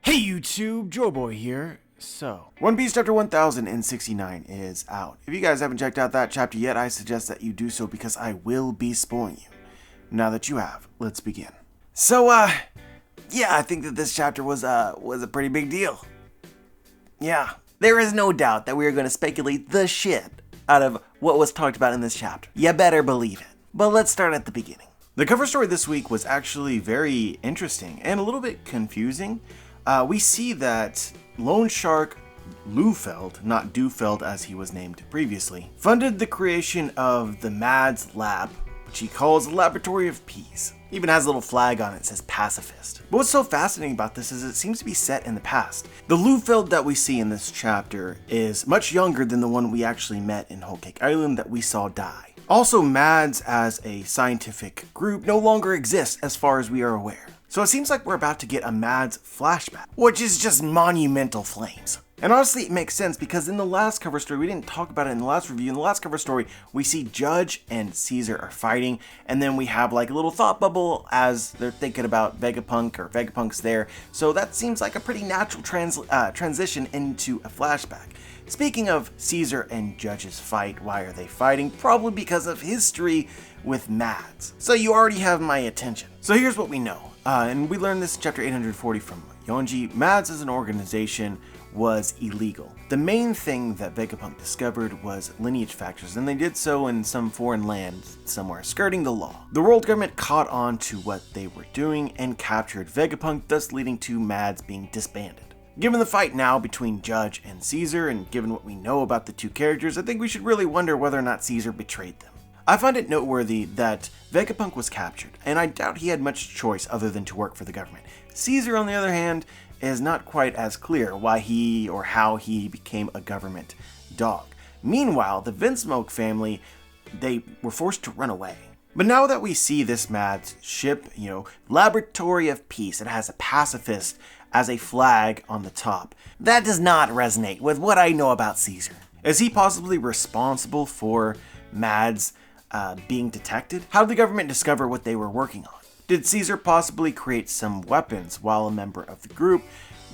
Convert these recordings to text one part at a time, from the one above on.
Hey YouTube, Joeboy here. So, One Piece chapter 1069 is out. If you guys haven't checked out that chapter yet, I suggest that you do so because I will be spoiling you. Now that you have, let's begin. So, yeah, I think that this chapter was a pretty big deal. Yeah, there is no doubt that we are going to speculate the shit out of what was talked about in this chapter. You better believe it. But let's start at the beginning. The cover story this week was actually very interesting and a little bit confusing. We see that Loan Shark Lufeld, not Dufeld as he was named previously, funded the creation of the Mads Lab, which he calls a Laboratory of Peace. Even has a little flag on it that says pacifist. But what's so fascinating about this is it seems to be set in the past. The Lufeld that we see in this chapter is much younger than the one we actually met in Whole Cake Island that we saw die. Also, Mads as a scientific group no longer exists as far as we are aware. So it seems like we're about to get a Mads flashback, which is just monumental flames. And honestly, it makes sense because in the last cover story, we didn't talk about it in the last review. In the last cover story, we see Judge and Caesar are fighting, and then we have like a little thought bubble as they're thinking about Vegapunk, or Vegapunk's there. So that seems like a pretty natural transition into a flashback. Speaking of Caesar and Judge's fight, why are they fighting? Probably because of history with Mads. So you already have my attention. So here's what we know. And we learned this in chapter 840 from Yonji. Mads as an organization was illegal. The main thing that Vegapunk discovered was lineage factors, and they did so in some foreign land somewhere, skirting the law. The world government caught on to what they were doing and captured Vegapunk, thus leading to Mads being disbanded. Given the fight now between Judge and Caesar, and given what we know about the two characters, I think we should really wonder whether or not Caesar betrayed them. I find it noteworthy that Vegapunk was captured, and I doubt he had much choice other than to work for the government. Caesar, on the other hand, is not quite as clear why he or how he became a government dog. Meanwhile, the Vinsmoke family, they were forced to run away. But now that we see this Mads ship, Laboratory of Peace, it has a pacifist as a flag on the top. That does not resonate with what I know about Caesar. Is he possibly responsible for Mads being detected? How did the government discover what they were working on? Did Caesar possibly create some weapons while a member of the group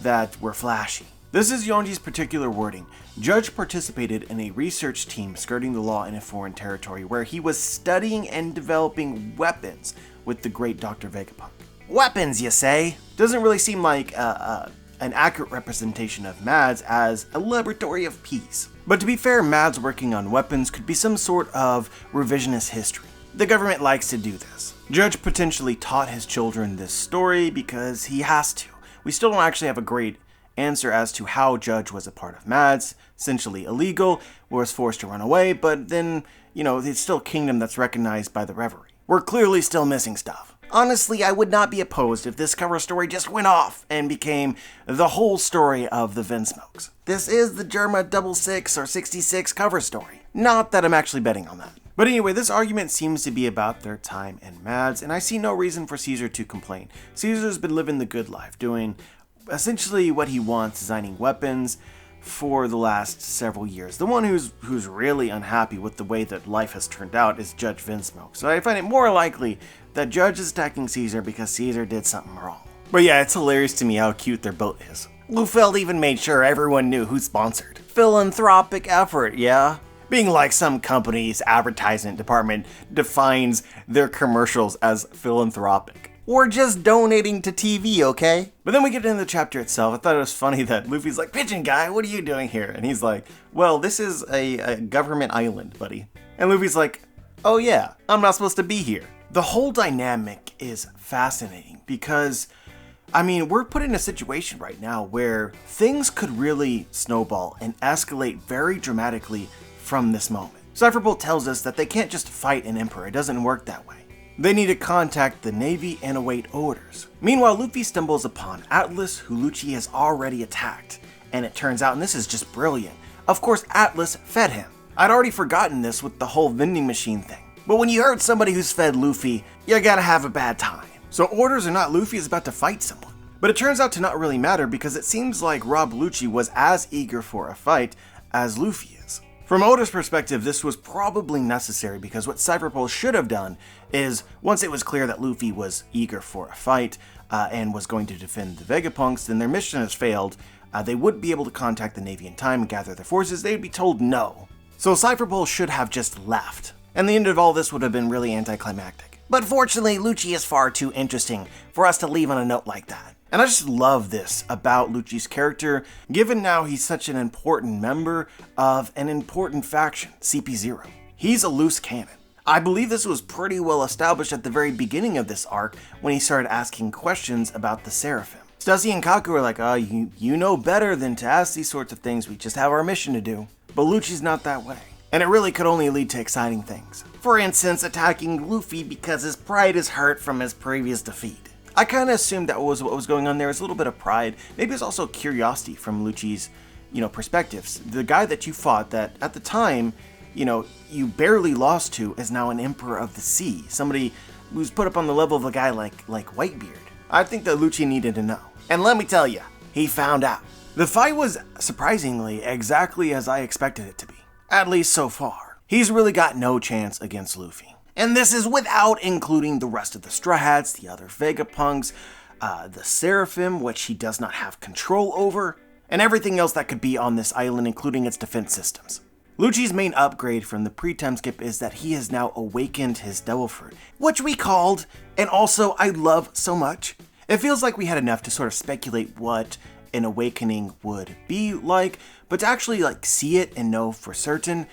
that were flashy? This is Yonji's particular wording. Judge participated in a research team skirting the law in a foreign territory where he was studying and developing weapons with the great Dr. Vegapunk. Weapons, you say? Doesn't really seem like an accurate representation of Mads as a laboratory of peace. But to be fair, Mads working on weapons could be some sort of revisionist history. The government likes to do this. Judge potentially taught his children this story because he has to. We still don't actually have a great answer as to how Judge was a part of Mads, essentially illegal, was forced to run away, but then, it's still a kingdom that's recognized by the Reverie. We're clearly still missing stuff. Honestly, I would not be opposed if this cover story just went off and became the whole story of the Vinsmokes. This is the Germa 66 or 66 cover story. Not that I'm actually betting on that. But anyway, this argument seems to be about their time in Mads, and I see no reason for Caesar to complain. Caesar's been living the good life, doing essentially what he wants, designing weapons for the last several years. The one who's really unhappy with the way that life has turned out is Judge Vinsmoke. So I find it more likely that Judge is attacking Caesar because Caesar did something wrong. But yeah, it's hilarious to me how cute their boat is. Lufeld even made sure everyone knew who sponsored. Philanthropic effort, yeah? Being like some company's advertisement department defines their commercials as philanthropic. We're just donating to TV, okay? But then we get into the chapter itself. I thought it was funny that Luffy's like, "Pigeon guy, what are you doing here?" And he's like, "Well, this is a government island, buddy." And Luffy's like, "Oh yeah, I'm not supposed to be here." The whole dynamic is fascinating because, we're put in a situation right now where things could really snowball and escalate very dramatically from this moment. Cypherbolt tells us that they can't just fight an emperor. It doesn't work that way. They need to contact the Navy and await orders. Meanwhile, Luffy stumbles upon Atlas, who Lucci has already attacked. And it turns out, and this is just brilliant, of course Atlas fed him. I'd already forgotten this with the whole vending machine thing. But when you hurt somebody who's fed Luffy, you gotta have a bad time. So orders or not, Luffy is about to fight someone. But it turns out to not really matter because it seems like Rob Lucci was as eager for a fight as Luffy is. From Oda's perspective, this was probably necessary because what Cypher Pulse should have done is, once it was clear that Luffy was eager for a fight and was going to defend the Vegapunks, then their mission has failed. They wouldn't be able to contact the Navy in time and gather their forces. They'd be told no. So Cypher Pulse should have just left. And the end of all this would have been really anticlimactic. But fortunately, Lucci is far too interesting for us to leave on a note like that. And I just love this about Lucci's character, given now he's such an important member of an important faction, CP0. He's a loose cannon. I believe this was pretty well established at the very beginning of this arc when he started asking questions about the Seraphim. Stussy and Kaku are like, you know better than to ask these sorts of things, we just have our mission to do. But Lucci's not that way. And it really could only lead to exciting things. For instance, attacking Luffy because his pride is hurt from his previous defeat. I kind of assumed that was what was going on there. It's a little bit of pride. Maybe it's also curiosity from Lucci's, perspectives. The guy that you fought that at the time, you barely lost to is now an Emperor of the Sea. Somebody who's put up on the level of a guy like Whitebeard. I think that Lucci needed to know. And let me tell you, he found out. The fight was surprisingly exactly as I expected it to be. At least so far. He's really got no chance against Luffy. And this is without including the rest of the Straw Hats, the other Vegapunks, the Seraphim, which he does not have control over, and everything else that could be on this island, including its defense systems. Lucci's main upgrade from the pre-time skip is that he has now awakened his Devil Fruit, which we called, and also I love so much. It feels like we had enough to sort of speculate what an awakening would be like, but to actually see it and know for certain,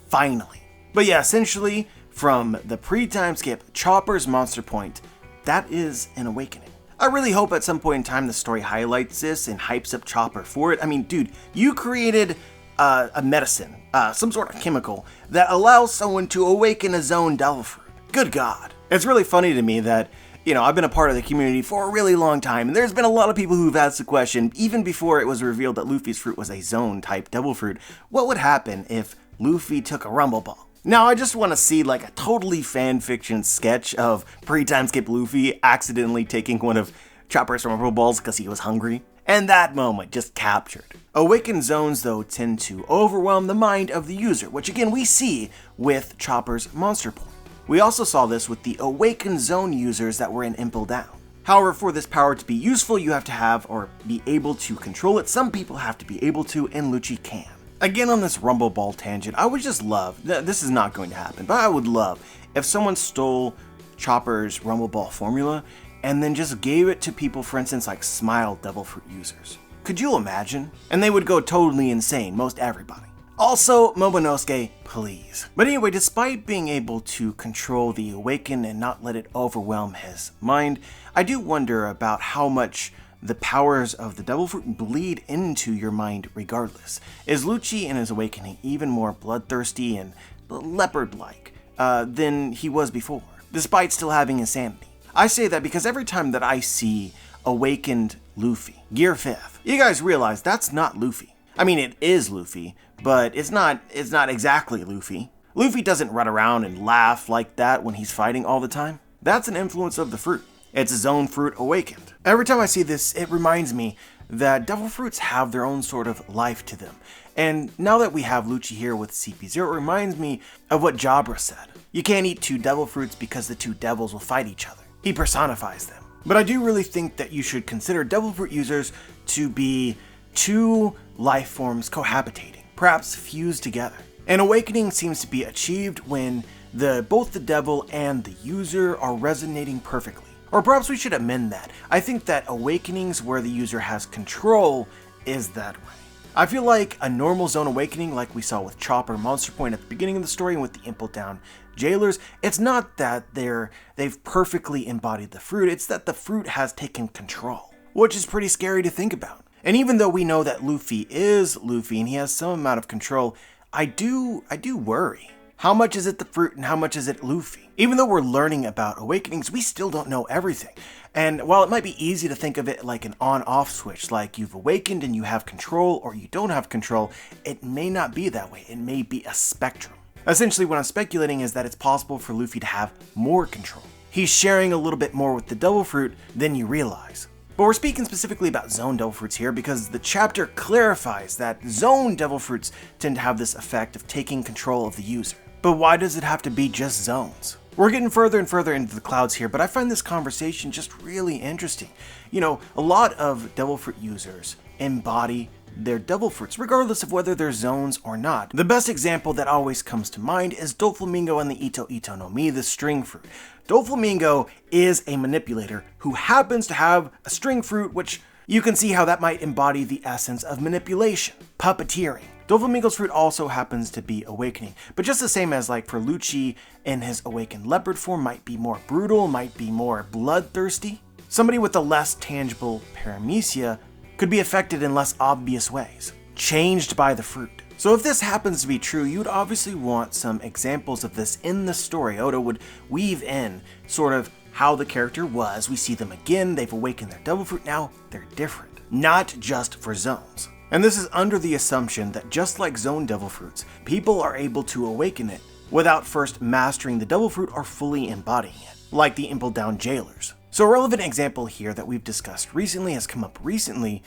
finally. But yeah, essentially, from the pre-time skip, Chopper's Monster Point, that is an awakening. I really hope at some point in time the story highlights this and hypes up Chopper for it. I mean, dude, you created a medicine, some sort of chemical, that allows someone to awaken his own Devil Fruit. Good God. It's really funny to me that, I've been a part of the community for a really long time, and there's been a lot of people who've asked the question, even before it was revealed that Luffy's fruit was a zone-type Devil Fruit, what would happen if Luffy took a Rumble Ball? Now, I just want to see a totally fanfiction sketch of pre-time skip Luffy accidentally taking one of Chopper's Rumble Balls because he was hungry. And that moment just captured. Awakened zones, though, tend to overwhelm the mind of the user, which again we see with Chopper's Monster Point. We also saw this with the Awakened Zone users that were in Impel Down. However, for this power to be useful, you have to have or be able to control it. Some people have to be able to, and Lucci can. Again, on this Rumble Ball tangent, I would just love, this is not going to happen, but I would love if someone stole Chopper's Rumble Ball formula and then just gave it to people, for instance, like Smile Devil Fruit users. Could you imagine? And they would go totally insane, most everybody. Also, Momonosuke, please. But anyway, despite being able to control the Awaken and not let it overwhelm his mind, I do wonder about how much the powers of the Devil Fruit bleed into your mind regardless. Is Lucci in his awakening even more bloodthirsty and leopard-like than he was before, despite still having insanity? I say that because every time that I see awakened Luffy, Gear 5th, you guys realize that's not Luffy. I mean, it is Luffy, but it's not exactly Luffy. Luffy doesn't run around and laugh like that when he's fighting all the time. That's an influence of the fruit. It's his own fruit awakened. Every time I see this, it reminds me that Devil Fruits have their own sort of life to them. And now that we have Lucci here with CP0, it reminds me of what Jabra said. You can't eat two Devil Fruits because the two devils will fight each other. He personifies them. But I do really think that you should consider Devil Fruit users to be two life forms cohabitating, perhaps fused together. An awakening seems to be achieved when both the devil and the user are resonating perfectly. Or perhaps we should amend that. I think that awakenings where the user has control is that way. I feel like a normal zone awakening, like we saw with Chopper Monster Point at the beginning of the story and with the Impel Down jailers, it's not that they've perfectly embodied the fruit, it's that the fruit has taken control, which is pretty scary to think about. And even though we know that Luffy is Luffy and he has some amount of control, I do worry. How much is it the fruit and how much is it Luffy? Even though we're learning about awakenings, we still don't know everything. And while it might be easy to think of it like an on-off switch, like you've awakened and you have control or you don't have control, it may not be that way. It may be a spectrum. Essentially, what I'm speculating is that it's possible for Luffy to have more control. He's sharing a little bit more with the Devil Fruit than you realize. But we're speaking specifically about zone devil fruits here because the chapter clarifies that zone devil fruits tend to have this effect of taking control of the user. But why does it have to be just zones? We're getting further and further into the clouds here, but I find this conversation just really interesting. You know, a lot of devil fruit users embody their devil fruits, regardless of whether they're zones or not. The best example that always comes to mind is Doflamingo and the Ito Ito no Mi, the string fruit. Doflamingo is a manipulator who happens to have a string fruit, which you can see how that might embody the essence of manipulation, puppeteering. Doflamingo's fruit also happens to be awakening, but just the same as like for Lucci in his awakened leopard form might be more brutal, might be more bloodthirsty. Somebody with a less tangible paramecia could be affected in less obvious ways, changed by the fruit. So if this happens to be true, you'd obviously want some examples of this in the story. Oda would weave in sort of how the character was. We see them again, they've awakened their devil fruit, now they're different. Not just for zones. And this is under the assumption that just like zone devil fruits, people are able to awaken it without first mastering the devil fruit or fully embodying it, like the Impel Down jailers. So a relevant example here that we've discussed recently, has come up recently,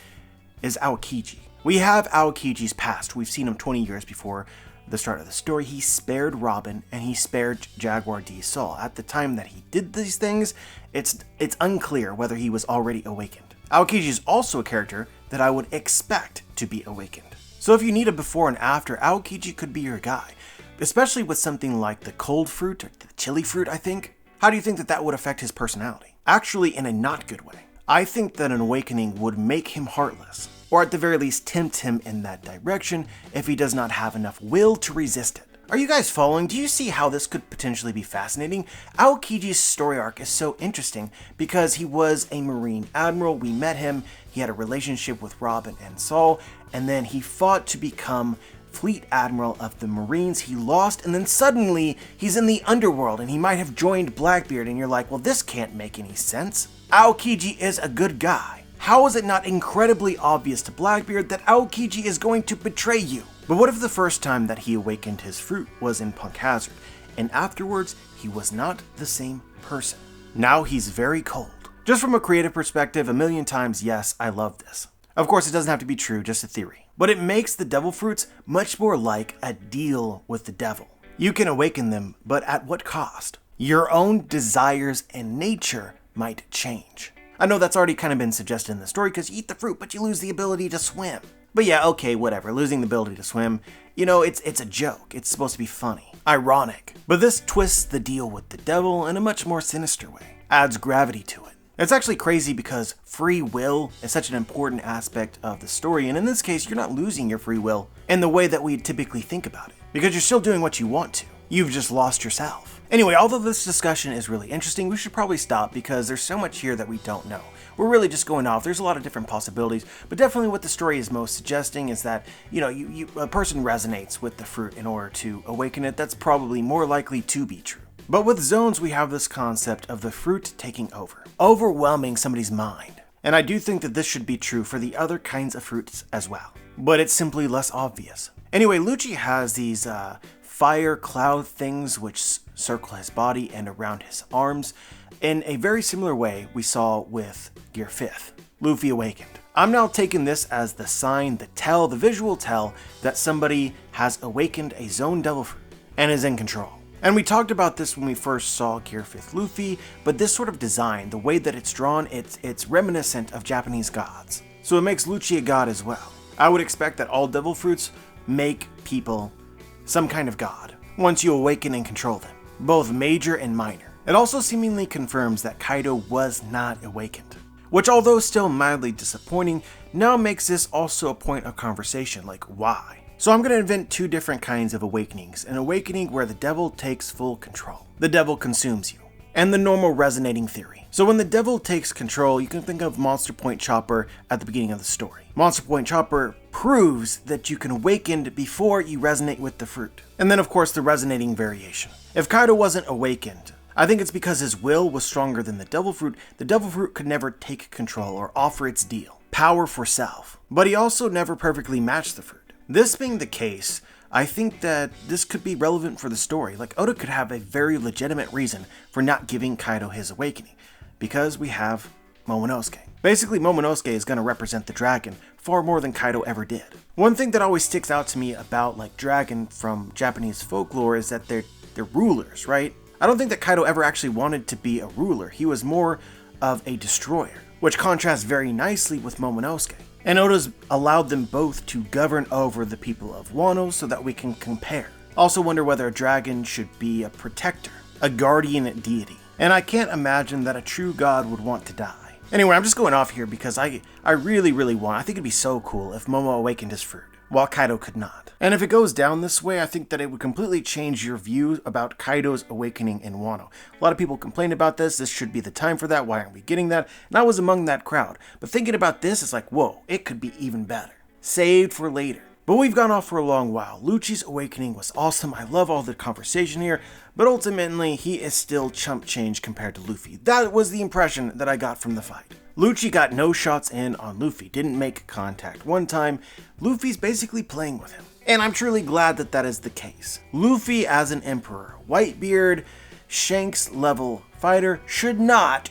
is Aokiji. We have Aokiji's past. We've seen him 20 years before the start of the story. He spared Robin and he spared Jaguar D Sol. At the time that he did these things, it's unclear whether he was already awakened. Aokiji is also a character that I would expect to be awakened. So if you need a before and after, Aokiji could be your guy, especially with something like the cold fruit, or the chili fruit, I think. How do you think that that would affect his personality? Actually, in a not good way. I think that an awakening would make him heartless, or at the very least tempt him in that direction if he does not have enough will to resist it. Are you guys following? Do you see how this could potentially be fascinating? Aokiji's story arc is so interesting because he was a Marine Admiral, we met him, he had a relationship with Robin and Sol, and then he fought to become Fleet Admiral of the Marines. He lost, and then suddenly he's in the underworld and he might have joined Blackbeard, and you're like, well, this can't make any sense. Aokiji is a good guy. How is it not incredibly obvious to Blackbeard that Aokiji is going to betray you? But what if the first time that he awakened his fruit was in Punk Hazard, and afterwards he was not the same person? Now he's very cold. Just from a creative perspective, a million times yes, I love this. Of course, it doesn't have to be true, just a theory. But it makes the devil fruits much more like a deal with the devil. You can awaken them, but at what cost? Your own desires and nature might change. I know that's already kind of been suggested in the story because you eat the fruit, but you lose the ability to swim. But yeah, okay, whatever, losing the ability to swim, you know, it's a joke. It's supposed to be funny, ironic. But this twists the deal with the devil in a much more sinister way, adds gravity to it. It's actually crazy because free will is such an important aspect of the story, and in this case, you're not losing your free will in the way that we typically think about it, because you're still doing what you want to. You've just lost yourself. Anyway, although this discussion is really interesting, we should probably stop because there's so much here that we don't know. We're really just going off. There's a lot of different possibilities, but definitely what the story is most suggesting is that, you know, a person resonates with the fruit in order to awaken it. That's probably more likely to be true. But with zones, we have this concept of the fruit taking over, overwhelming somebody's mind. And I do think that this should be true for the other kinds of fruits as well. But it's simply less obvious. Anyway, Lucci has these fire cloud things which circle his body and around his arms in a very similar way we saw with Gear 5th. Luffy awakened. I'm now taking this as the sign, the visual tell that somebody has awakened a zone devil fruit and is in control. And we talked about this when we first saw Gear 5th Luffy, but this sort of design, the way that it's drawn, it's reminiscent of Japanese gods. So it makes Lucci a god as well. I would expect that all devil fruits make people some kind of god, once you awaken and control them, both major and minor. It also seemingly confirms that Kaido was not awakened, which although still mildly disappointing, now makes this also a point of conversation, like why? So I'm going to invent two different kinds of awakenings, an awakening where the devil takes full control, the devil consumes you, and the normal resonating theory. So when the devil takes control, you can think of Monster Point Chopper at the beginning of the story. Monster Point Chopper proves that you can awaken before you resonate with the fruit. And then of course the resonating variation. If Kaido wasn't awakened, I think it's because his will was stronger than the devil fruit. The devil fruit could never take control or offer its deal, power for self. But he also never perfectly matched the fruit. This being the case, I think that this could be relevant for the story. Like Oda could have a very legitimate reason for not giving Kaido his awakening, because we have Momonosuke. Basically, Momonosuke is going to represent the dragon far more than Kaido ever did. One thing that always sticks out to me about like dragon from Japanese folklore is that they're rulers, right? I don't think that Kaido ever actually wanted to be a ruler. He was more of a destroyer, which contrasts very nicely with Momonosuke. And Oda's allowed them both to govern over the people of Wano so that we can compare. Also wonder whether a dragon should be a protector, a guardian deity. And I can't imagine that a true god would want to die. Anyway, I'm just going off here because I really want, I think it'd be so cool if Momo awakened his fruit, while Kaido could not. And if it goes down this way, I think that it would completely change your view about Kaido's awakening in Wano. A lot of people complain about this should be the time for that, why aren't we getting that? And I was among that crowd. But thinking about this, it's like, whoa, it could be even better. Saved for later. But we've gone off for a long while. Lucci's awakening was awesome. I love all the conversation here, but ultimately he is still chump change compared to Luffy. That was the impression that I got from the fight. Lucci got no shots in on Luffy, didn't make contact one time. Luffy's basically playing with him. And I'm truly glad that that is the case. Luffy as an emperor, Whitebeard, Shanks level fighter, should not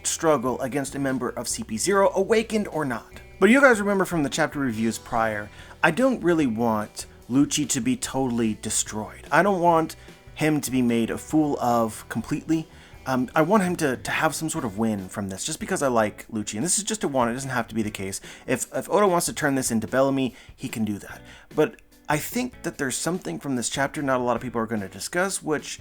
struggle against a member of CP0, awakened or not. But you guys remember from the chapter reviews prior, I don't really want Lucci to be totally destroyed. I don't want him to be made a fool of completely. I want him to have some sort of win from this, just because I like Lucci. And this is just a want, it doesn't have to be the case. If Oda wants to turn this into Bellamy, he can do that. But I think that there's something from this chapter not a lot of people are going to discuss, which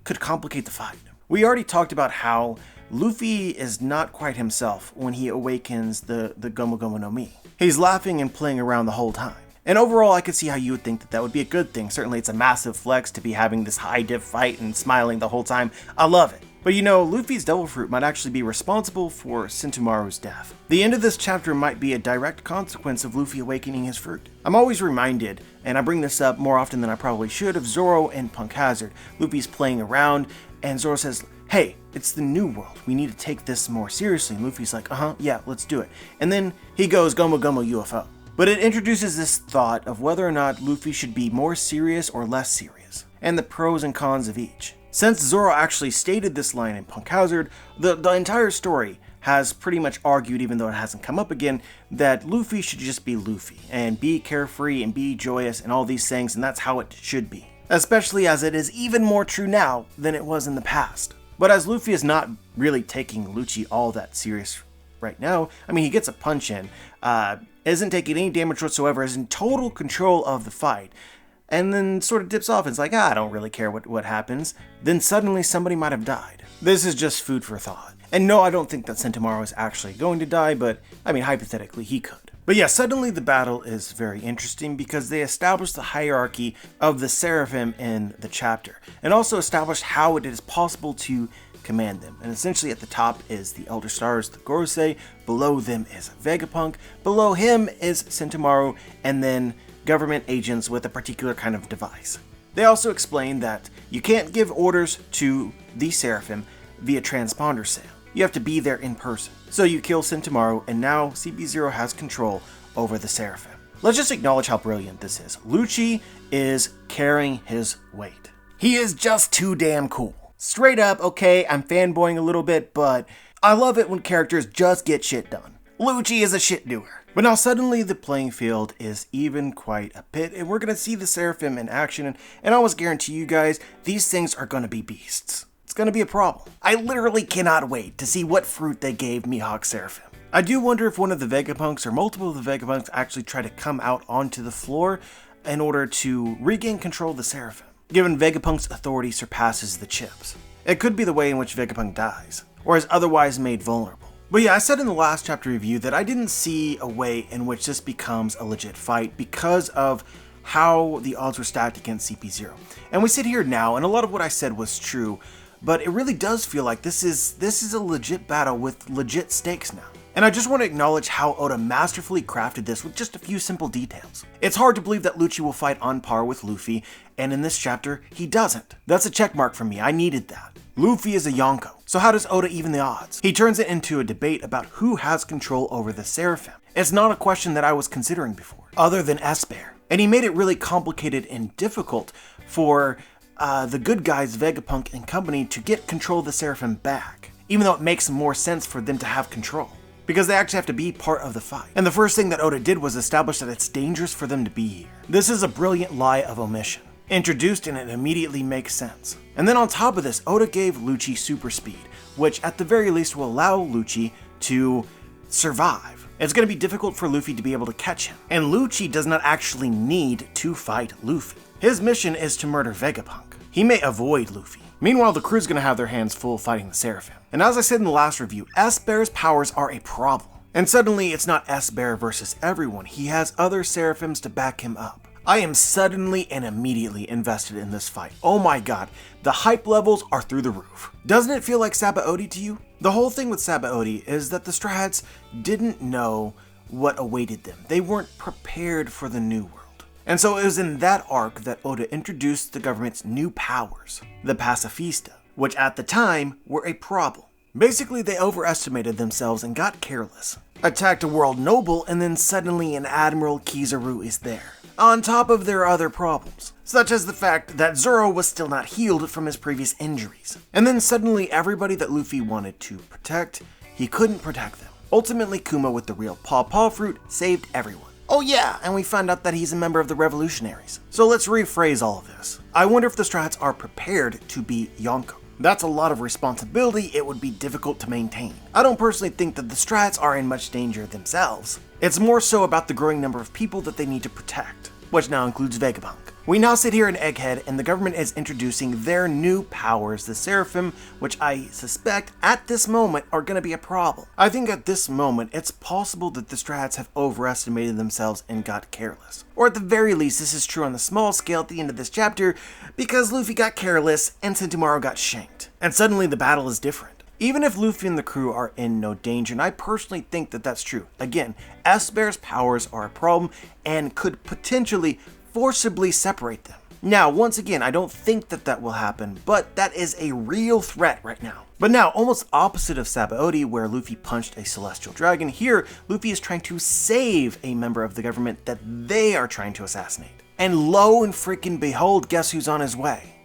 could complicate the fight. We already talked about how Luffy is not quite himself when he awakens the Gomu Gomu no Mi. He's laughing and playing around the whole time. And overall, I could see how you would think that that would be a good thing. Certainly, it's a massive flex to be having this high div fight and smiling the whole time. I love it. But you know, Luffy's Devil Fruit might actually be responsible for Sentomaru's death. The end of this chapter might be a direct consequence of Luffy awakening his fruit. I'm always reminded, and I bring this up more often than I probably should, of Zoro and Punk Hazard. Luffy's playing around, and Zoro says, hey, it's the new world. We need to take this more seriously. And Luffy's like, yeah, let's do it. And then he goes Gomu Gomu UFO. But it introduces this thought of whether or not Luffy should be more serious or less serious, and the pros and cons of each. Since Zoro actually stated this line in Punk Hazard, the entire story has pretty much argued, even though it hasn't come up again, that Luffy should just be Luffy, and be carefree and be joyous and all these things, and that's how it should be. Especially as it is even more true now than it was in the past. But as Luffy is not really taking Lucci all that serious right now, I mean, he gets a punch in, isn't taking any damage whatsoever, is in total control of the fight, and then sort of dips off and is like, I don't really care what happens. Then suddenly somebody might have died. This is just food for thought. And no, I don't think that Sentomaru is actually going to die, but I mean, hypothetically, he could. But yeah, suddenly the battle is very interesting because they establish the hierarchy of the Seraphim in the chapter, and also establish how it is possible to command them. And essentially at the top is the Elder Stars, the Gorosei, below them is Vegapunk, below him is Sentomaru, and then government agents with a particular kind of device. They also explain that you can't give orders to the Seraphim via transponder sale. You have to be there in person. So you kill Sentomaru, and now CP0 has control over the Seraphim. Let's just acknowledge how brilliant this is. Lucci is carrying his weight. He is just too damn cool. Straight up, okay, I'm fanboying a little bit, but I love it when characters just get shit done. Lucci is a shit doer. But now suddenly the playing field is even quite a bit, and we're going to see the Seraphim in action, and I always guarantee you guys, these things are going to be beasts. It's going to be a problem. I literally cannot wait to see what fruit they gave Mihawk Seraphim. I do wonder if one of the Vegapunks or multiple of the Vegapunks actually try to come out onto the floor in order to regain control of the Seraphim, given Vegapunk's authority surpasses the chips. It could be the way in which Vegapunk dies, or is otherwise made vulnerable. But yeah, I said in the last chapter review that I didn't see a way in which this becomes a legit fight because of how the odds were stacked against CP0. And we sit here now, and a lot of what I said was true, but it really does feel like this is a legit battle with legit stakes now. And I just want to acknowledge how Oda masterfully crafted this with just a few simple details. It's hard to believe that Lucci will fight on par with Luffy, and in this chapter, he doesn't. That's a checkmark for me, I needed that. Luffy is a Yonko, so how does Oda even the odds? He turns it into a debate about who has control over the Seraphim. It's not a question that I was considering before, other than Esper. And he made it really complicated and difficult for the good guys, Vegapunk and company, to get control of the Seraphim back. even though it makes more sense for them to have control, because they actually have to be part of the fight. And the first thing that Oda did was establish that it's dangerous for them to be here. This is a brilliant lie of omission. Introduced and it immediately makes sense. And then on top of this, Oda gave Lucci super speed, which at the very least will allow Lucci to survive. It's going to be difficult for Luffy to be able to catch him, and Lucci does not actually need to fight Luffy. His mission is to murder Vegapunk. He may avoid Luffy. Meanwhile, the crew's going to have their hands full fighting the Seraphim. And as I said in the last review, S-Bear's powers are a problem. And suddenly it's not S-Bear versus everyone, he has other Seraphims to back him up. I am suddenly and immediately invested in this fight. Oh my god, the hype levels are through the roof. Doesn't it feel like Sabaody to you? The whole thing with Sabaody is that the Straw Hats didn't know what awaited them. They weren't prepared for the new world. And so it was in that arc that Oda introduced the government's new powers, the Pacifista, which at the time were a problem. Basically, they overestimated themselves and got careless. Attacked a world noble, and then suddenly an Admiral Kizaru is there, on top of their other problems, such as the fact that Zoro was still not healed from his previous injuries. And then suddenly everybody that Luffy wanted to protect, he couldn't protect them. Ultimately, Kuma with the real Paw fruit saved everyone. Oh yeah, and we found out that he's a member of the Revolutionaries. So let's rephrase all of this. I wonder if the Straw Hats are prepared to be Yonko. That's a lot of responsibility it would be difficult to maintain. I don't personally think that the Straw Hats are in much danger themselves. It's more so about the growing number of people that they need to protect, which now includes Vegapunk. We now sit here in Egghead, and the government is introducing their new powers, the Seraphim, which I suspect at this moment are going to be a problem. I think at this moment, it's possible that the Straw Hats have overestimated themselves and got careless. Or at the very least, this is true on the small scale at the end of this chapter, because Luffy got careless and Sentomaru got shanked. And suddenly the battle is different. Even if Luffy and the crew are in no danger, and I personally think that that's true. Again, S-Bear's powers are a problem and could potentially forcibly separate them. Now, once again, I don't think that that will happen, but that is a real threat right now. But now, almost opposite of Sabaody, where Luffy punched a celestial dragon, here, Luffy is trying to save a member of the government that they are trying to assassinate. And lo and freaking behold, guess who's on his way?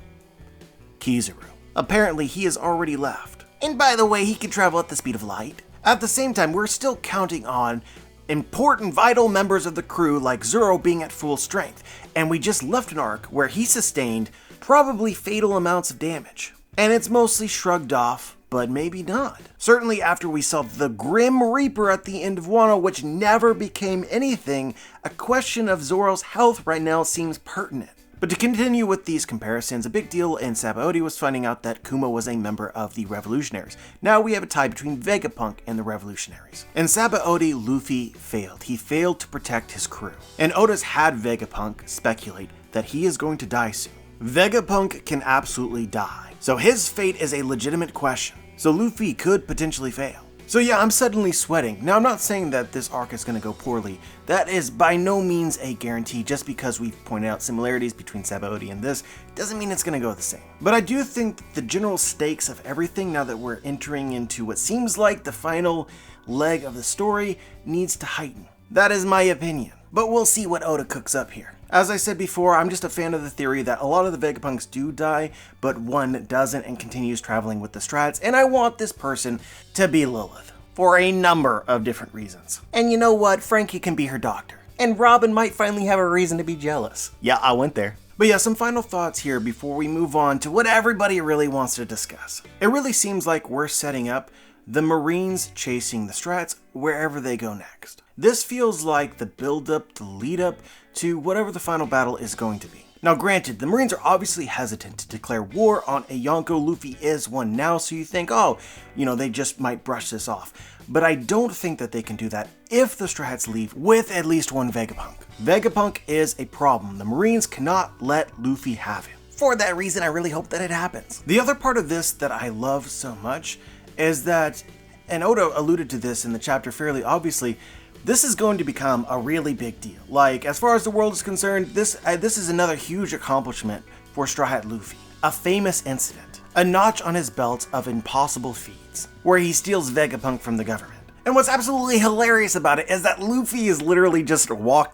Kizaru. Apparently, he has already left. And by the way, he can travel at the speed of light. At the same time, we're still counting on important vital members of the crew like Zoro being at full strength, and we just left an arc where he sustained probably fatal amounts of damage. And it's mostly shrugged off, but maybe not. Certainly after we saw the Grim Reaper at the end of Wano, which never became anything, a question of Zoro's health right now seems pertinent. But to continue with these comparisons, a big deal in Sabaody was finding out that Kuma was a member of the Revolutionaries. Now we have a tie between Vegapunk and the Revolutionaries. In Sabaody, Luffy failed. He failed to protect his crew. And Oda's had Vegapunk speculate that he is going to die soon. Vegapunk can absolutely die, so his fate is a legitimate question. So Luffy could potentially fail. So yeah, I'm suddenly sweating. Now I'm not saying that this arc is going to go poorly. That is by no means a guarantee. Just because we've pointed out similarities between Sabaody and this doesn't mean it's going to go the same. But I do think that the general stakes of everything, now that we're entering into what seems like the final leg of the story, needs to heighten. That is my opinion. But we'll see what Oda cooks up here. As I said before, I'm just a fan of the theory that a lot of the Vegapunks do die, but one doesn't and continues traveling with the Strats, and I want this person to be Lilith, for a number of different reasons. And you know what? Frankie can be her doctor. And Robin might finally have a reason to be jealous. Yeah, I went there. But yeah, some final thoughts here before we move on to what everybody really wants to discuss. It really seems like we're setting up the Marines chasing the Strats wherever they go next. This feels like the build-up, the lead-up to whatever the final battle is going to be. Now granted, the Marines are obviously hesitant to declare war on a Yonko. Luffy is one now, so you think, oh, they just might brush this off. But I don't think that they can do that if the Straw Hats leave with at least one Vegapunk. Vegapunk is a problem. The Marines cannot let Luffy have him. For that reason, I really hope that it happens. The other part of this that I love so much is that, and Oda alluded to this in the chapter fairly obviously, this is going to become a really big deal. Like, as far as the world is concerned, this is another huge accomplishment for Straw Hat Luffy. A famous incident. A notch on his belt of impossible feats, where he steals Vegapunk from the government. And what's absolutely hilarious about it is that Luffy is literally just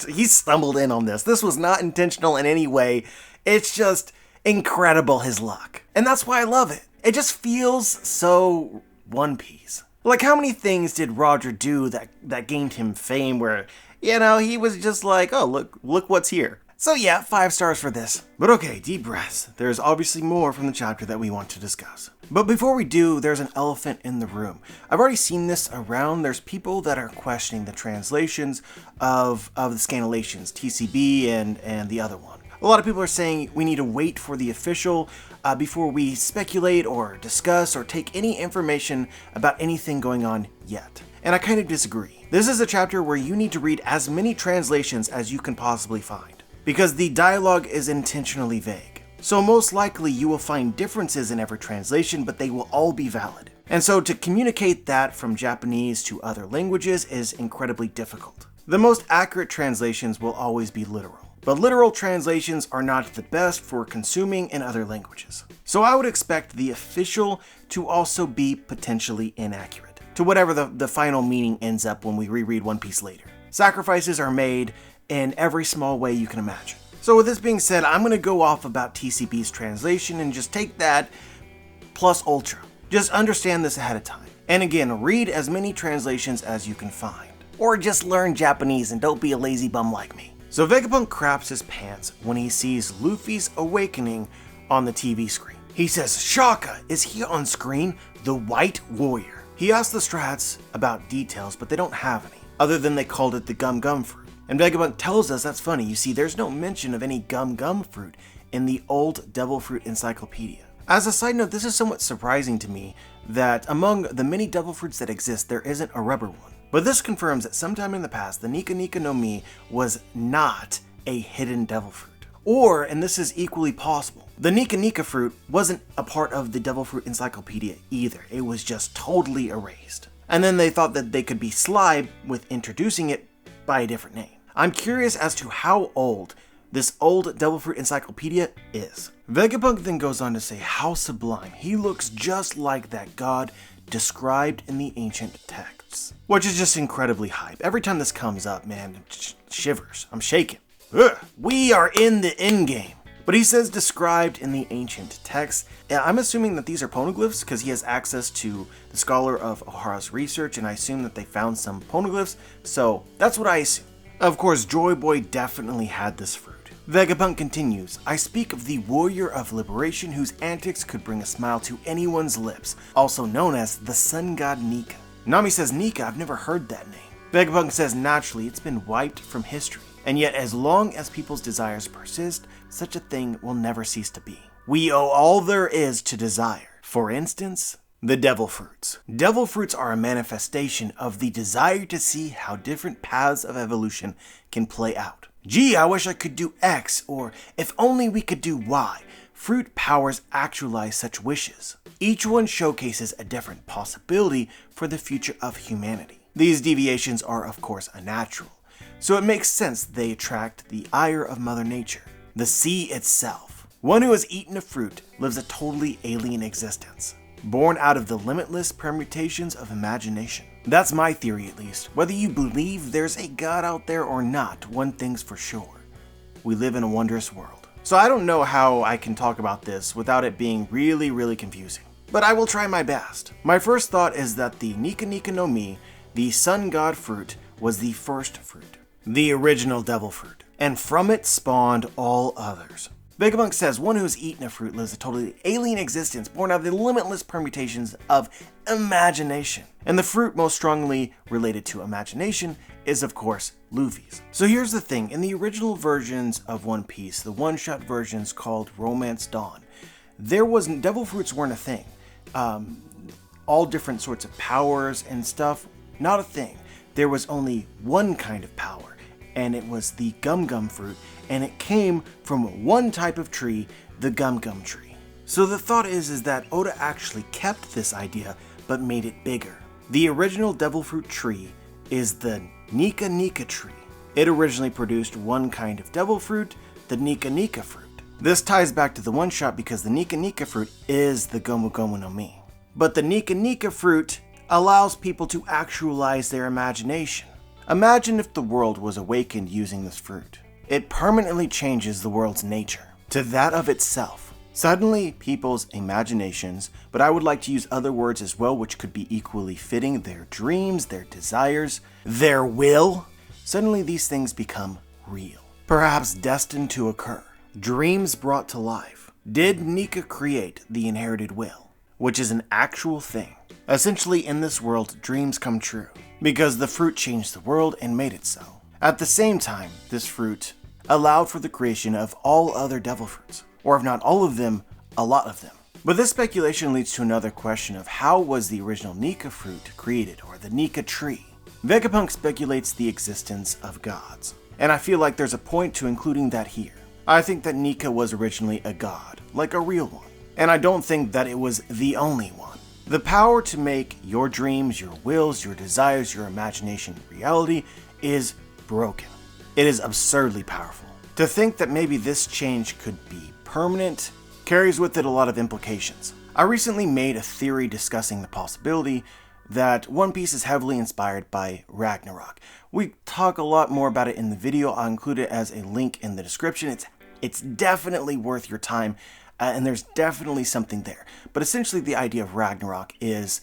he stumbled in on this. This was not intentional in any way. It's just incredible, his luck. And that's why I love it. It just feels so One Piece. Like, how many things did Roger do that gained him fame where, he was just like, oh, look what's here. So yeah, 5 stars for this. But okay, deep breaths. There's obviously more from the chapter that we want to discuss. But before we do, there's an elephant in the room. I've already seen this around. There's people that are questioning the translations of the scanlations, TCB and the other one. A lot of people are saying we need to wait for the official before we speculate or discuss or take any information about anything going on yet. And I kind of disagree. This is a chapter where you need to read as many translations as you can possibly find, because the dialogue is intentionally vague. So most likely you will find differences in every translation, but they will all be valid. And so to communicate that from Japanese to other languages is incredibly difficult. The most accurate translations will always be literal. But literal translations are not the best for consuming in other languages. So I would expect the official to also be potentially inaccurate, to whatever the final meaning ends up when we reread One Piece later. Sacrifices are made in every small way you can imagine. So with this being said, I'm going to go off about TCB's translation and just take that plus Ultra. Just understand this ahead of time. And again, read as many translations as you can find. Or just learn Japanese and don't be a lazy bum like me. So Vegapunk craps his pants when he sees Luffy's awakening on the TV screen. He says, "Shaka, is he on screen? The White Warrior." He asks the Strats about details, but they don't have any, other than they called it the Gum Gum fruit. And Vegapunk tells us that's funny. You see, there's no mention of any Gum Gum fruit in the old Devil Fruit Encyclopedia. As a side note, this is somewhat surprising to me that among the many devil fruits that exist, there isn't a rubber one. But this confirms that sometime in the past, the Nika Nika no Mi was not a hidden devil fruit. Or, and this is equally possible, the Nika Nika fruit wasn't a part of the Devil Fruit Encyclopedia either. It was just totally erased. And then they thought that they could be sly with introducing it by a different name. I'm curious as to how old this old Devil Fruit Encyclopedia is. Vegapunk then goes on to say how sublime. He looks just like that god described in the ancient texts, which is just incredibly hype. Every time this comes up, man, it shivers. I'm shaking. Ugh. We are in the endgame. But he says described in the ancient texts. I'm assuming that these are poneglyphs because he has access to the scholar of Ohara's research, and I assume that they found some poneglyphs, so that's what I assume. Of course, Joy Boy definitely had this fruit. Vegapunk continues, "I speak of the warrior of liberation whose antics could bring a smile to anyone's lips, also known as the sun god Nika." Nami says, "Nika, I've never heard that name." Vegapunk says, "Naturally, it's been wiped from history. And yet, as long as people's desires persist, such a thing will never cease to be. We owe all there is to desire. For instance, the devil fruits. Devil fruits are a manifestation of the desire to see how different paths of evolution can play out. Gee, I wish I could do X, or if only we could do Y. Fruit powers actualize such wishes. Each one showcases a different possibility for the future of humanity. These deviations are, of course, unnatural, so it makes sense they attract the ire of Mother Nature, the sea itself. One who has eaten a fruit lives a totally alien existence, born out of the limitless permutations of imagination. That's my theory, at least. Whether you believe there's a god out there or not, one thing's for sure. We live in a wondrous world. So I don't know how I can talk about this without it being really, really confusing. But I will try my best. My first thought is that the Nika Nika no Mi, the sun god fruit, was the first fruit, the original devil fruit, and from it spawned all others. Vegapunk says one who's eaten a fruit lives a totally alien existence born out of the limitless permutations of imagination. And the fruit most strongly related to imagination is, of course, Luffy's. So here's the thing, in the original versions of One Piece, the one-shot versions called Romance Dawn, devil fruits weren't a thing. All different sorts of powers and stuff, not a thing. There was only one kind of power, and it was the Gum Gum fruit, and it came from one type of tree, the Gum Gum tree. So the thought is that Oda actually kept this idea, but made it bigger. The original devil fruit tree is the Nika Nika tree. It originally produced one kind of devil fruit, the Nika Nika fruit. This ties back to the one-shot because the Nika Nika fruit is the Gomu Gomu no Mi. But the Nika Nika fruit allows people to actualize their imagination. Imagine if the world was awakened using this fruit. It permanently changes the world's nature to that of itself. Suddenly, people's imaginations, but I would like to use other words as well which could be equally fitting, their dreams, their desires, their will. Suddenly these things become real, perhaps destined to occur. Dreams brought to life. Did Nika create the inherited will, which is an actual thing? Essentially, in this world, dreams come true, because the fruit changed the world and made it so. At the same time, this fruit allowed for the creation of all other devil fruits, or if not all of them, a lot of them. But this speculation leads to another question of how was the original Nika fruit created, or the Nika tree? Vegapunk speculates the existence of gods, and I feel like there's a point to including that here. I think that Nika was originally a god, like a real one, and I don't think that it was the only one. The power to make your dreams, your wills, your desires, your imagination reality is broken. It is absurdly powerful. To think that maybe this change could be permanent carries with it a lot of implications. I recently made a theory discussing the possibility that One Piece is heavily inspired by Ragnarok. We talk a lot more about it in the video. I'll include it as a link in the description. It's definitely worth your time. And there's definitely something there. But essentially the idea of Ragnarok is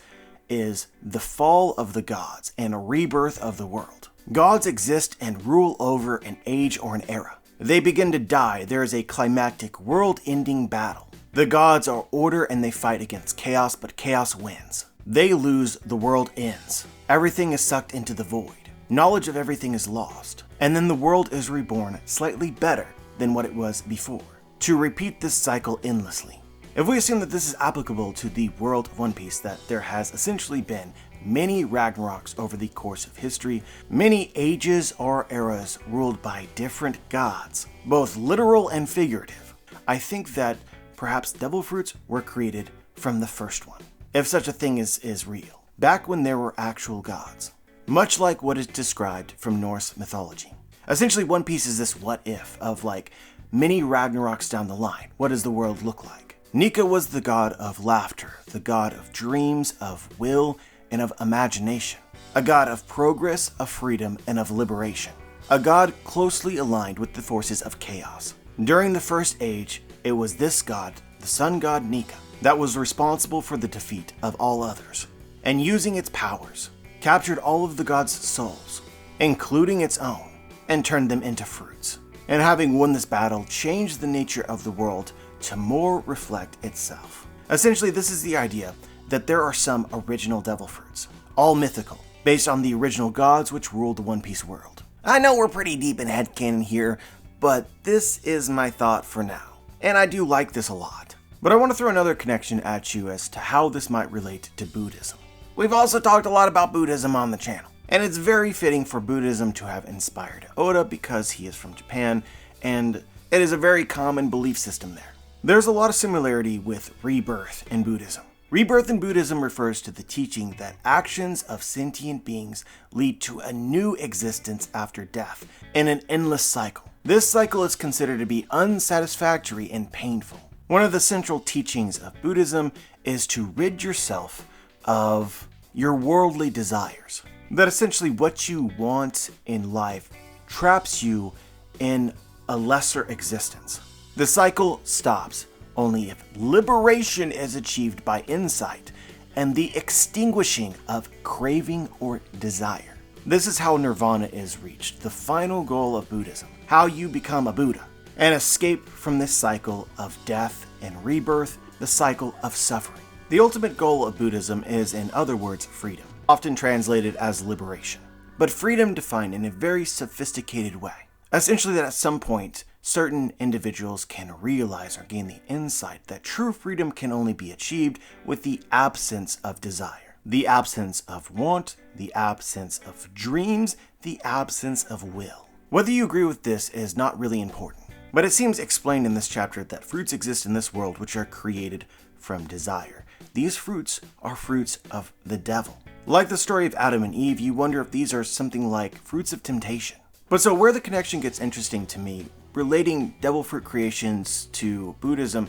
the fall of the gods and a rebirth of the world. Gods exist and rule over an age or an era. They begin to die. There is a climactic world-ending battle. The gods are order and they fight against chaos, but chaos wins. They lose, the world ends. Everything is sucked into the void. Knowledge of everything is lost. And then the world is reborn slightly better than what it was before, to repeat this cycle endlessly. If we assume that this is applicable to the world of One Piece, that there has essentially been many Ragnaroks over the course of history, many ages or eras ruled by different gods, both literal and figurative, I think that perhaps devil fruits were created from the first one, if such a thing is real, back when there were actual gods, much like what is described from Norse mythology. Essentially, One Piece is this what if of like many Ragnaroks down the line. What does the world look like? Nika was the god of laughter, the god of dreams, of will, and of imagination. A god of progress, of freedom, and of liberation. A god closely aligned with the forces of chaos. During the First Age, it was this god, the sun god Nika, that was responsible for the defeat of all others, and using its powers, captured all of the gods' souls, including its own, and turned them into fruits. And having won this battle, changed the nature of the world to more reflect itself. Essentially, this is the idea that there are some original devil fruits, all mythical, based on the original gods which ruled the One Piece world. I know we're pretty deep in headcanon here, but this is my thought for now, and I do like this a lot. But I want to throw another connection at you as to how this might relate to Buddhism. We've also talked a lot about Buddhism on the channel, and it's very fitting for Buddhism to have inspired Oda because he is from Japan, and it is a very common belief system there. There's a lot of similarity with rebirth in Buddhism. Rebirth in Buddhism refers to the teaching that actions of sentient beings lead to a new existence after death in an endless cycle. This cycle is considered to be unsatisfactory and painful. One of the central teachings of Buddhism is to rid yourself of your worldly desires. That essentially what you want in life traps you in a lesser existence. The cycle stops only if liberation is achieved by insight and the extinguishing of craving or desire. This is how nirvana is reached, the final goal of Buddhism, how you become a Buddha, and escape from this cycle of death and rebirth, the cycle of suffering. The ultimate goal of Buddhism is, in other words, freedom, often translated as liberation, but freedom defined in a very sophisticated way. Essentially that at some point, certain individuals can realize or gain the insight that true freedom can only be achieved with the absence of desire, the absence of want, the absence of dreams, the absence of will. Whether you agree with this is not really important, but it seems explained in this chapter that fruits exist in this world which are created from desire. These fruits are fruits of the devil. Like the story of Adam and Eve, you wonder if these are something like fruits of temptation. But so where the connection gets interesting to me, relating devil fruit creations to Buddhism,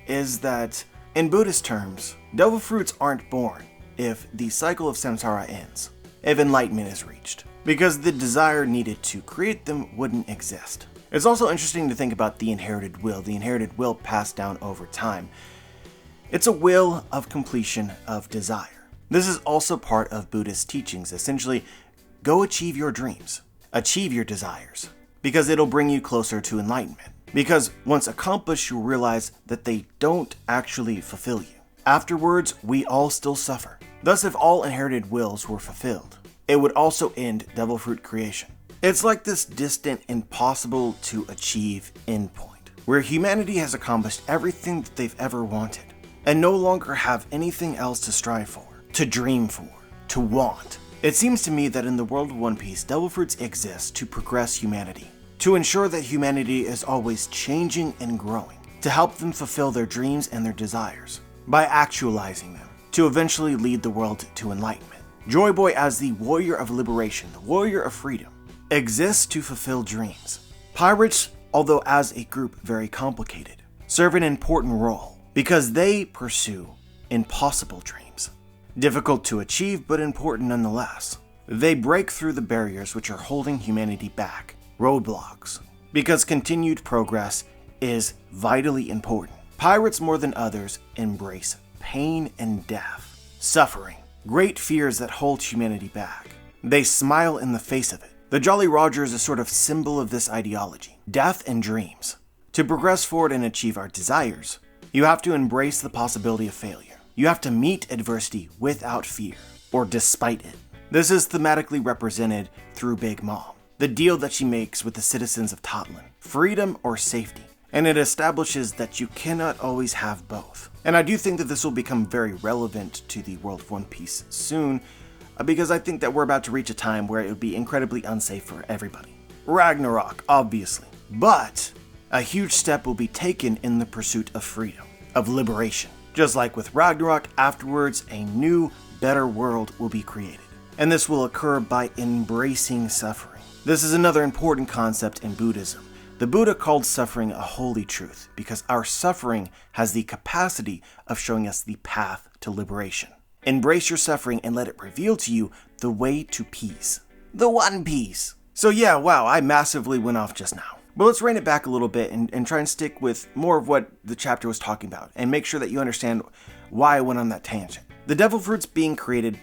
is that in Buddhist terms, devil fruits aren't born if the cycle of samsara ends, if enlightenment is reached, because the desire needed to create them wouldn't exist. It's also interesting to think about the inherited will passed down over time. It's a will of completion of desire. This is also part of Buddhist teachings. Essentially, go achieve your dreams, achieve your desires, because it'll bring you closer to enlightenment. Because once accomplished, you'll realize that they don't actually fulfill you. Afterwards, we all still suffer. Thus, if all inherited wills were fulfilled, it would also end devil fruit creation. It's like this distant, impossible to achieve endpoint, where humanity has accomplished everything that they've ever wanted, and no longer have anything else to strive for, to dream for, to want. It seems to me that in the world of One Piece, devil fruits exist to progress humanity, to ensure that humanity is always changing and growing, to help them fulfill their dreams and their desires, by actualizing them, to eventually lead the world to enlightenment. Joy Boy, as the warrior of liberation, the warrior of freedom, exists to fulfill dreams. Pirates, although as a group very complicated, serve an important role because they pursue impossible dreams. Difficult to achieve, but important nonetheless. They break through the barriers which are holding humanity back, roadblocks, because continued progress is vitally important. Pirates, more than others, embrace pain and death, suffering, great fears that hold humanity back. They smile in the face of it. The Jolly Roger is a sort of symbol of this ideology, death and dreams. To progress forward and achieve our desires, you have to embrace the possibility of failure. You have to meet adversity without fear, or despite it. This is thematically represented through Big Mom, the deal that she makes with the citizens of Totland, freedom or safety. And it establishes that you cannot always have both. And I do think that this will become very relevant to the world of One Piece soon, because I think that we're about to reach a time where it would be incredibly unsafe for everybody. Ragnarok, obviously. But a huge step will be taken in the pursuit of freedom, of liberation. Just like with Ragnarok, afterwards a new, better world will be created. And this will occur by embracing suffering. This is another important concept in Buddhism. The Buddha called suffering a holy truth because our suffering has the capacity of showing us the path to liberation. Embrace your suffering and let it reveal to you the way to peace. The One Piece. So yeah, wow, I massively went off just now. But let's rein it back a little bit and try and stick with more of what the chapter was talking about and make sure that you understand why I went on that tangent. The devil fruits being created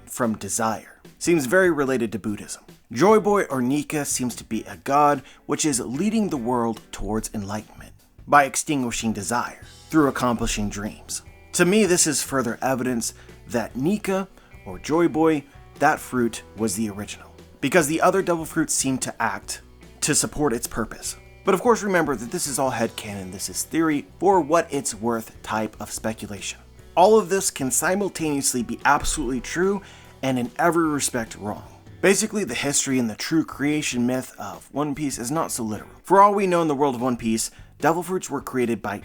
from desire seems very related to Buddhism. Joy Boy or Nika seems to be a god which is leading the world towards enlightenment by extinguishing desire through accomplishing dreams. To me, this is further evidence that Nika or Joy Boy, that fruit was the original, because the other devil fruits seem to act to support its purpose. But of course, remember that this is all headcanon, this is theory for what it's worth type of speculation. All of this can simultaneously be absolutely true and in every respect wrong. Basically, the history and the true creation myth of One Piece is not so literal. For all we know in the world of One Piece, devil fruits were created by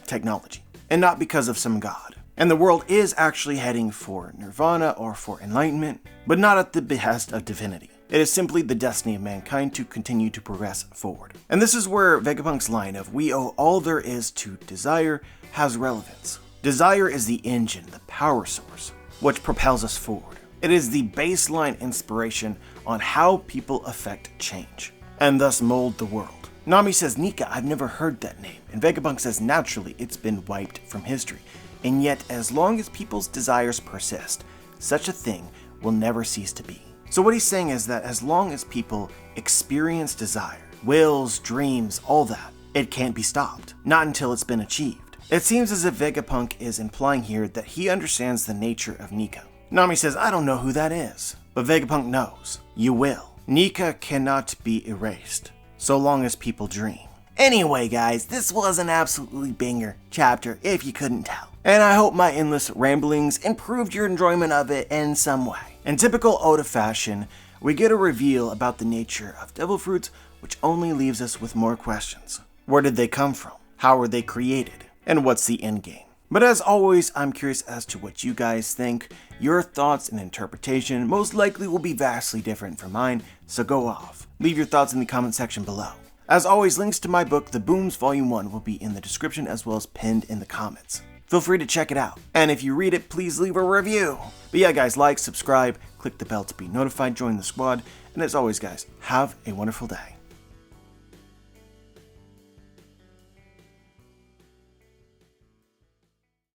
technology, and not because of some god. And the world is actually heading for nirvana or for enlightenment, but not at the behest of divinity. It is simply the destiny of mankind to continue to progress forward. And this is where Vegapunk's line of "we owe all there is to desire" has relevance. Desire is the engine, the power source, which propels us forward. It is the baseline inspiration on how people affect change, and thus mold the world. Nami says, "Nika, I've never heard that name." And Vegapunk says, "Naturally, it's been wiped from history. And yet, as long as people's desires persist, such a thing will never cease to be." So what he's saying is that as long as people experience desire, wills, dreams, all that, it can't be stopped. Not until it's been achieved. It seems as if Vegapunk is implying here that he understands the nature of Nika. Nami says, "I don't know who that is." But Vegapunk knows. You will. Nika cannot be erased, so long as people dream. Anyway, guys, this was an absolutely banger chapter, if you couldn't tell. And I hope my endless ramblings improved your enjoyment of it in some way. In typical Oda fashion, we get a reveal about the nature of devil fruits, which only leaves us with more questions. Where did they come from? How were they created? And what's the end game? But as always, I'm curious as to what you guys think. Your thoughts and interpretation most likely will be vastly different from mine, so go off. Leave your thoughts in the comment section below. As always, links to my book, The Booms Volume 1, will be in the description as well as pinned in the comments. Feel free to check it out. And if you read it, please leave a review. But yeah, guys, like, subscribe, click the bell to be notified, join the squad. And as always, guys, have a wonderful day.